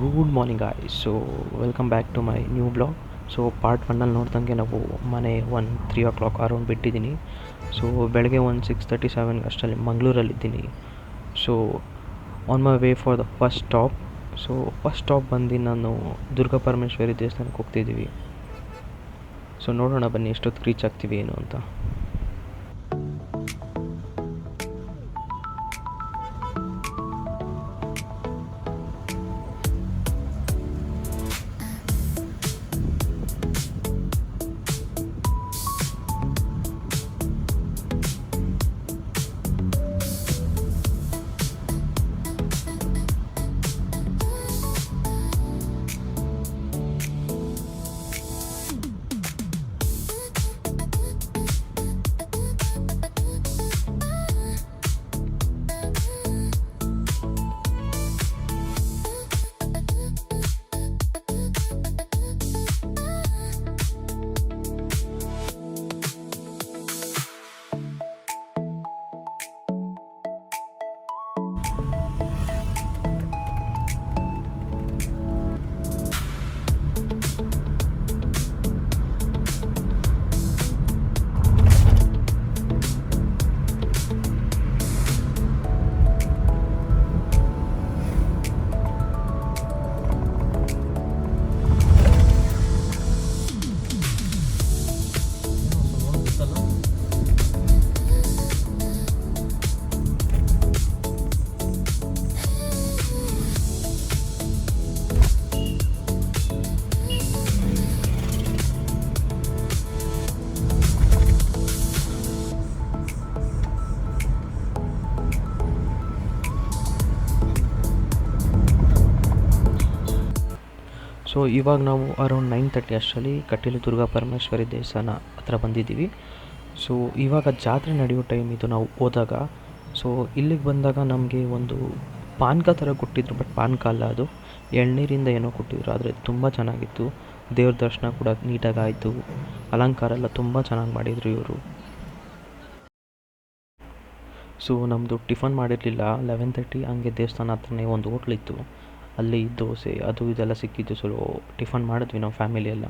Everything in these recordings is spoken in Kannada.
Good morning guys. So welcome back to my new blog. So part ಒನ್ನಲ್ಲಿ ನೋಡ್ದಂಗೆ ನಾವು ಮನೆ 3 o'clock ಅರೌಂಡ್ ಬಿಟ್ಟಿದ್ದೀನಿ. ಸೊ ಬೆಳಗ್ಗೆ 6:37 ಅಷ್ಟರಲ್ಲಿ ಮಂಗಳೂರಲ್ಲಿದ್ದೀನಿ. So on my way for the first stop. So first stop ಬಂದು ನಾನು ದುರ್ಗಾ ಪರಮೇಶ್ವರಿ ದೇವಸ್ಥಾನಕ್ಕೆ ಹೋಗ್ತಿದ್ದೀವಿ. ಸೊ ನೋಡೋಣ ಬನ್ನಿ ಎಷ್ಟೊತ್ತಿಗೆ ರೀಚ್ ಆಗ್ತೀವಿ ಏನು ಅಂತ. ಸೊ ಇವಾಗ ನಾವು ಅರೌಂಡ್ 9:30 ಅಷ್ಟರಲ್ಲಿ ಕಟೀಲು ದುರ್ಗಾ ಪರಮೇಶ್ವರಿ ದೇವಸ್ಥಾನ ಹತ್ರ ಬಂದಿದ್ದೀವಿ. ಸೊ ಇವಾಗ ಜಾತ್ರೆ ನಡೆಯೋ ಟೈಮ್ ಇದು ನಾವು ಹೋದಾಗ. ಸೊ ಇಲ್ಲಿಗೆ ಬಂದಾಗ ನಮಗೆ ಒಂದು ಪಾನಕ ಥರ ಕೊಟ್ಟಿದ್ರು, ಬಟ್ ಪಾನಕ ಅಲ್ಲ, ಅದು ಎಳ್ನೀರಿಂದ ಏನೋ ಕೊಟ್ಟಿದ್ರು. ಆದರೆ ತುಂಬ ಚೆನ್ನಾಗಿತ್ತು. ದೇವ್ರ ದರ್ಶನ ಕೂಡ ನೀಟಾಗಿ ಆಯಿತು. ಅಲಂಕಾರ ಎಲ್ಲ ತುಂಬ ಚೆನ್ನಾಗಿ ಮಾಡಿದರು ಇವರು. ಸೊ ನಮ್ಮದು ಟಿಫನ್ ಮಾಡಿರಲಿಲ್ಲ. 11:30 ಹಂಗೆ ದೇವಸ್ಥಾನ ಹತ್ರನೇ ಒಂದು ಹೋಟ್ಲಿತ್ತು, ಅಲ್ಲಿ ದೋಸೆ ಅದು ಇದೆಲ್ಲ ಸಿಕ್ಕಿದ್ದು. ಸೊ ಟಿಫನ್ ಮಾಡಿದ್ವಿ ನಾವು ಫ್ಯಾಮಿಲಿ ಎಲ್ಲ.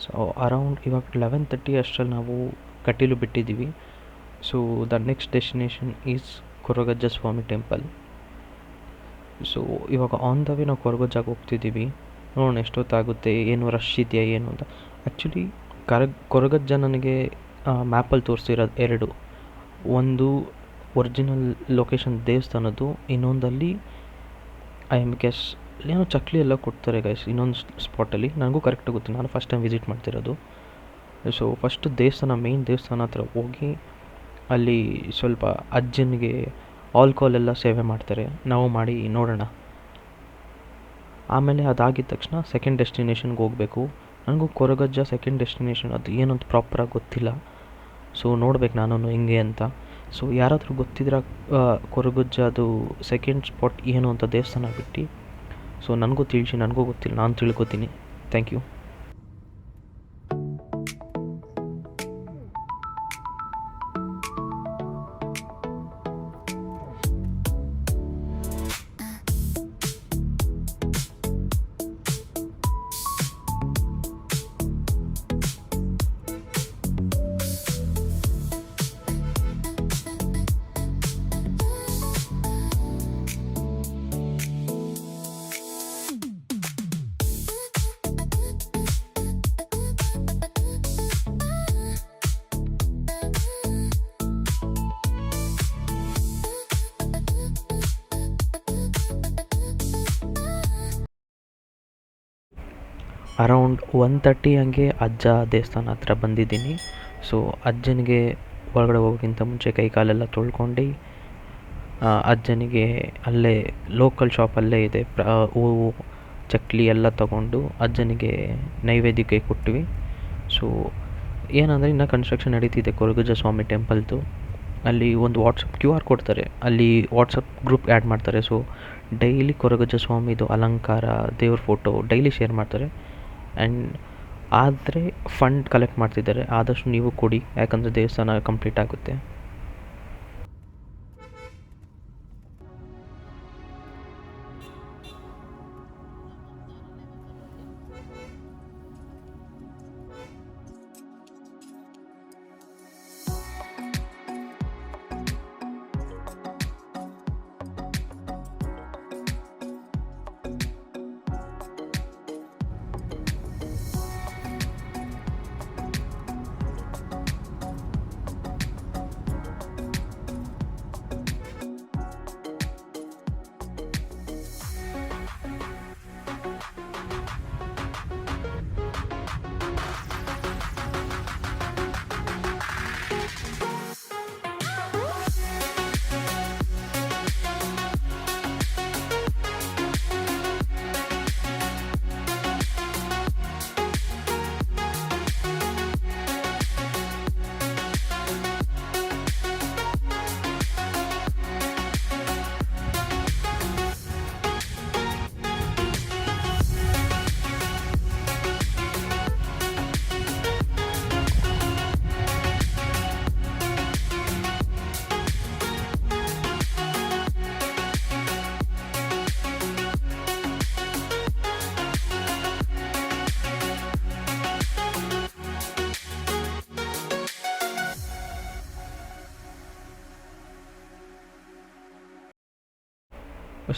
ಸೊ ಅರೌಂಡ್ ಇವಾಗ 11:30 ಅಷ್ಟರಲ್ಲಿ ನಾವು ಕಟೀಲು ಬಿಟ್ಟಿದ್ದೀವಿ. So the next destination is Koragajja Swami temple. So ಇವಾಗ ಆನ್ ದ ವೇ ನಾವು ಕೊರಗಜ್ಜಾಗೆ ಹೋಗ್ತಿದ್ದೀವಿ. ನೋಡೋಣ ಎಷ್ಟೊತ್ತಾಗುತ್ತೆ, ಏನು ರಶ್ ಇದೆಯಾ ಏನು ಅಂತ. ಆ್ಯಕ್ಚುಲಿ ಕೊರಗಜ್ಜ ನನಗೆ ಮ್ಯಾಪಲ್ಲಿ ತೋರಿಸ್ತಿರೋದು ಎರಡು. ಒಂದು ಒರಿಜಿನಲ್ ಲೊಕೇಶನ್ ದೇವಸ್ಥಾನದ್ದು, ಇನ್ನೊಂದಲ್ಲಿ ಗೆಸ್ ಏನೋ ಚಕ್ಲಿ ಎಲ್ಲ ಕೊಡ್ತಾರೆ ಗೈಸ್ ಇನ್ನೊಂದು ಸ್ಪಾಟಲ್ಲಿ. ನನಗೂ ಕರೆಕ್ಟಾಗಿ ಗೊತ್ತಿಲ್ಲ, ನಾನು ಫಸ್ಟ್ ಟೈಮ್ ವಿಸಿಟ್ ಮಾಡ್ತಿರೋದು. ಸೊ ಫಸ್ಟು ಮೇನ್ ದೇವಸ್ಥಾನ ಹತ್ರ ಹೋಗಿ ಅಲ್ಲಿ ಸ್ವಲ್ಪ ಅಜ್ಜನಿಗೆ ಆಲ್ಕೋಹಾಲ್ ಎಲ್ಲ ಸೇವೆ ಮಾಡ್ತಾರೆ, ನಾವು ಮಾಡಿ ನೋಡೋಣ. ಆಮೇಲೆ ಅದಾಗಿದ್ದ ತಕ್ಷಣ ಸೆಕೆಂಡ್ ಡೆಸ್ಟಿನೇಷನ್ಗೆ ಹೋಗಬೇಕು. ನನಗೂ ಕೊರಗಜ್ಜ ಸೆಕೆಂಡ್ ಡೆಸ್ಟಿನೇಷನ್ ಅದು ಏನಂತ ಪ್ರಾಪರಾಗಿ ಗೊತ್ತಿಲ್ಲ. ಸೊ ನೋಡ್ಬೇಕು ನಾನು ಹೆಂಗೆ ಅಂತ. ಸೊ ಯಾರಾದರೂ ಗೊತ್ತಿದ್ರೆ ಕೊರಗಜ್ಜ ಅದು ಸೆಕೆಂಡ್ ಸ್ಪಾಟ್ ಏನು ಅಂತ ದೇವಸ್ಥಾನ ಬಿಟ್ಟು ಸೊ ನನಗೂ ತಿಳಿಸಿ, ನನಗೂ ಗೊತ್ತಿಲ್ಲ, ನಾನು ತಿಳ್ಕೊತೀನಿ. Thank you. ಅರೌಂಡ್ 1:30 ಹಂಗೆ ಅಜ್ಜ ದೇವಸ್ಥಾನ ಹತ್ರ ಬಂದಿದ್ದೀನಿ. ಸೊ ಅಜ್ಜನಿಗೆ ಒಳಗಡೆ ಹೋಗೋಕ್ಕಿಂತ ಮುಂಚೆ ಕೈ ಕಾಲೆಲ್ಲ ತೊಳ್ಕೊಂಡು ಅಜ್ಜನಿಗೆ ಅಲ್ಲೇ ಲೋಕಲ್ ಶಾಪಲ್ಲೇ ಇದೆ ಹೂವು ಚಕ್ಲಿ ಎಲ್ಲ ತಗೊಂಡು ಅಜ್ಜನಿಗೆ ನೈವೇದ್ಯಕ್ಕೆ ಕೊಟ್ವಿ. ಸೊ ಏನಂದರೆ ಇನ್ನೂ ಕನ್ಸ್ಟ್ರಕ್ಷನ್ ನಡೀತಿದೆ ಕೊರಗಜ್ಜ ಸ್ವಾಮಿ ಟೆಂಪಲ್ದು. ಅಲ್ಲಿ ಒಂದು ವಾಟ್ಸಪ್ QR ಕೊಡ್ತಾರೆ, ಅಲ್ಲಿ ವಾಟ್ಸಪ್ ಗ್ರೂಪ್ ಆ್ಯಡ್ ಮಾಡ್ತಾರೆ. ಸೊ ಡೈಲಿ ಕೊರಗಜ್ಜ ಸ್ವಾಮಿದು ಅಲಂಕಾರ, ದೇವ್ರ ಫೋಟೋ ಡೈಲಿ ಶೇರ್ ಮಾಡ್ತಾರೆ. ಆ್ಯಂಡ್ ಆದರೆ ಫಂಡ್ ಕಲೆಕ್ಟ್ ಮಾಡ್ತಿದ್ದಾರೆ, ಆದಷ್ಟು ನೀವು ಕೊಡಿ, ಯಾಕಂದರೆ ದೇವಸ್ಥಾನ ಕಂಪ್ಲೀಟ್ ಆಗುತ್ತೆ.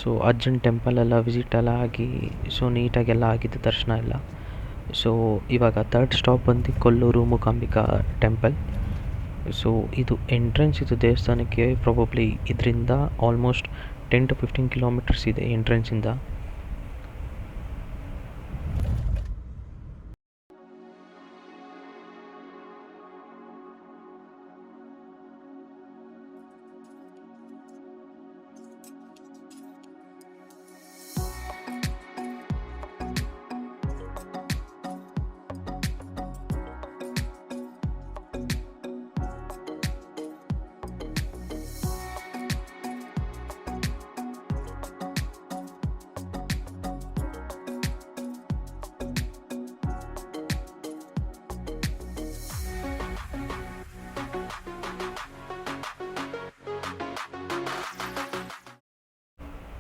ಸೊ ಅಜ್ಜನ ಟೆಂಪಲೆಲ್ಲ ವಿಸಿಟ್ ಎಲ್ಲ ಆಗಿ ಸೊ ನೀಟಾಗೆಲ್ಲ ಆಗಿದೆ ದರ್ಶನ ಎಲ್ಲ. ಸೊ ಇವಾಗ ಥರ್ಡ್ ಸ್ಟಾಪ್ ಬಂದು ಕೊಲ್ಲೂರು ಮೂಕಾಂಬಿಕಾ ಟೆಂಪಲ್. ಸೊ ಇದು ಎಂಟ್ರೆನ್ಸ್ ಇದು ದೇವಸ್ಥಾನಕ್ಕೆ ಪ್ರಾಬಬ್ಲಿ ಇದರಿಂದ ಆಲ್ಮೋಸ್ಟ್ 10 to 15 ಕಿಲೋಮೀಟರ್ಸ್ ಇದೆ ಎಂಟ್ರೆನ್ಸಿಂದ.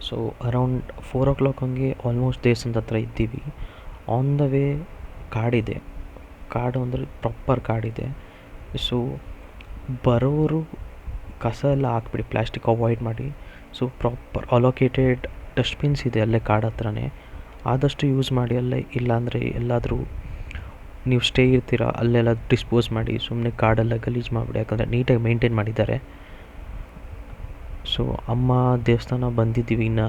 ಸೊ ಅರೌಂಡ್ 4 o'clock ಹಂಗೆ ಆಲ್ಮೋಸ್ಟ್ ದೇವಸ್ಥಾನದ ಹತ್ರ ಇದ್ದೀವಿ. ಆನ್ ದ ವೇ ಕಾಡಿದೆ, ಕಾಡು ಅಂದರೆ ಪ್ರಾಪರ್ ಕಾಡಿದೆ. ಸೊ ಬರೋರು ಕಸ ಎಲ್ಲ ಹಾಕ್ಬಿಡಿ, ಪ್ಲಾಸ್ಟಿಕ್ ಅವಾಯ್ಡ್ ಮಾಡಿ. ಸೊ ಪ್ರಾಪರ್ ಅಲೋಕೇಟೆಡ್ ಡಸ್ಟ್ಬಿನ್ಸ್ ಇದೆ ಅಲ್ಲೇ ಕಾಡು ಹತ್ರನೇ, ಆದಷ್ಟು ಯೂಸ್ ಮಾಡಿ ಅಲ್ಲೇ. ಇಲ್ಲಾಂದರೆ ಎಲ್ಲಾದರೂ ನೀವು ಸ್ಟೇ ಇರ್ತೀರ ಅಲ್ಲೆಲ್ಲ ಡಿಸ್ಪೋಸ್ ಮಾಡಿ, ಸುಮ್ಮನೆ ಕಾಡೆಲ್ಲ ಗಲೀಜು ಮಾಡಿಬಿಡಿ, ಯಾಕಂದರೆ ನೀಟಾಗಿ ಮೇಂಟೈನ್ ಮಾಡಿದ್ದಾರೆ. ಸೊ ಅಮ್ಮ ದೇವಸ್ಥಾನ ಬಂದಿದ್ದೀವಿ ಇನ್ನು.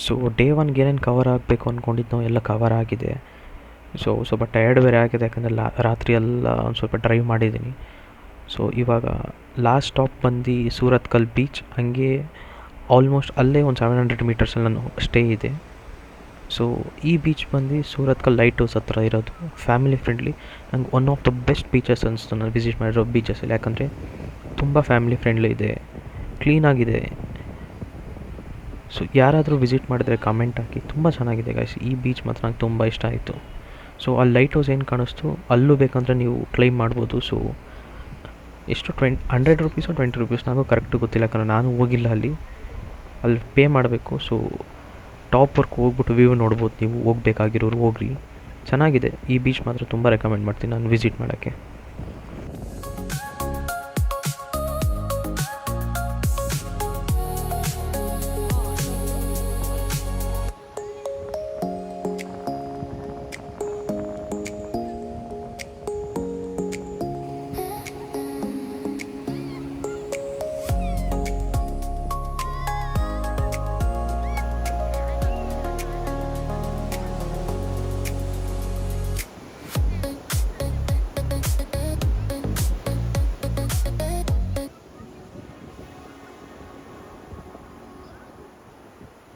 ಸೊ ಡೇ ಒನ್ಗೆ ಏನೇನು ಕವರ್ ಆಗಬೇಕು ಅಂದ್ಕೊಂಡಿದ್ದು ಎಲ್ಲ ಕವರ್ ಆಗಿದೆ. ಸೊ ಸ್ವಲ್ಪ ಟಯರ್ಡ್ ಬೇರೆ ಆಗಿದೆ, ಯಾಕಂದರೆ ರಾತ್ರಿ ಎಲ್ಲ ಒಂದು ಸ್ವಲ್ಪ ಡ್ರೈವ್ ಮಾಡಿದ್ದೀನಿ. ಸೊ ಇವಾಗ ಲಾಸ್ಟ್ ಸ್ಟಾಪ್ ಬಂದು ಸೂರತ್ಕಲ್ ಬೀಚ್. ಹಂಗೆ ಆಲ್ಮೋಸ್ಟ್ ಅಲ್ಲೇ ಒಂದು 700 ಮೀಟರ್ಸಲ್ಲಿ ನಾನು ಸ್ಟೇ ಇದೆ. ಸೊ ಈ ಬೀಚ್ ಬಂದು ಸೂರತ್ಕಲ್ ಲೈಟ್ ಹೌಸ್ ಹತ್ರ ಇರೋದು. Family friendly. ನಂಗೆ one of the best beaches ಅನಿಸ್ತು ನಾನು ವಿಸಿಟ್ ಮಾಡಿರೋ ಬೀಚಸಲ್ಲಿ. ಯಾಕಂದರೆ ತುಂಬ ಫ್ಯಾಮಿಲಿ ಫ್ರೆಂಡ್ಲಿ ಇದೆ, ಕ್ಲೀನಾಗಿದೆ. ಸೊ ಯಾರಾದರೂ ವಿಸಿಟ್ ಮಾಡಿದ್ರೆ ಕಮೆಂಟ್ ಹಾಕಿ. ತುಂಬ ಚೆನ್ನಾಗಿದೆ ಗೈಸ್, ಈ ಬೀಚ್ ಮಾತ್ರ ನಂಗೆ ತುಂಬ ಇಷ್ಟ ಆಯಿತು. ಸೊ ಅಲ್ಲಿ ಲೈಟ್ ಹೌಸ್ ಏನು ಕಾಣಿಸ್ತು ಅಲ್ಲೂ ಬೇಕಂದರೆ ನೀವು ಕ್ಲೈಮ್ ಮಾಡ್ಬೋದು. ಸೊ ಎಷ್ಟು 100 ರುಪೀಸೋ 20 ರುಪೀಸ್ ನನಗೂ ಕರೆಕ್ಟು ಗೊತ್ತಿಲ್ಲ, ಯಾಕಂದರೆ ನಾನು ಹೋಗಿಲ್ಲ ಅಲ್ಲಿ ಪೇ ಮಾಡಬೇಕು. ಸೊ ಟಾಪ್ ವರ್ಕ್ ಹೋಗ್ಬಿಟ್ಟು ವ್ಯೂ ನೋಡ್ಬೋದು ನೀವು. ಹೋಗ್ಬೇಕಾಗಿರೋರು ಹೋಗ್ರಿ, ಚೆನ್ನಾಗಿದೆ. ಈ ಬೀಚ್ ಮಾತ್ರ ತುಂಬ ರೆಕಮೆಂಡ್ ಮಾಡ್ತೀನಿ ನಾನು ವಿಸಿಟ್ ಮಾಡೋಕ್ಕೆ.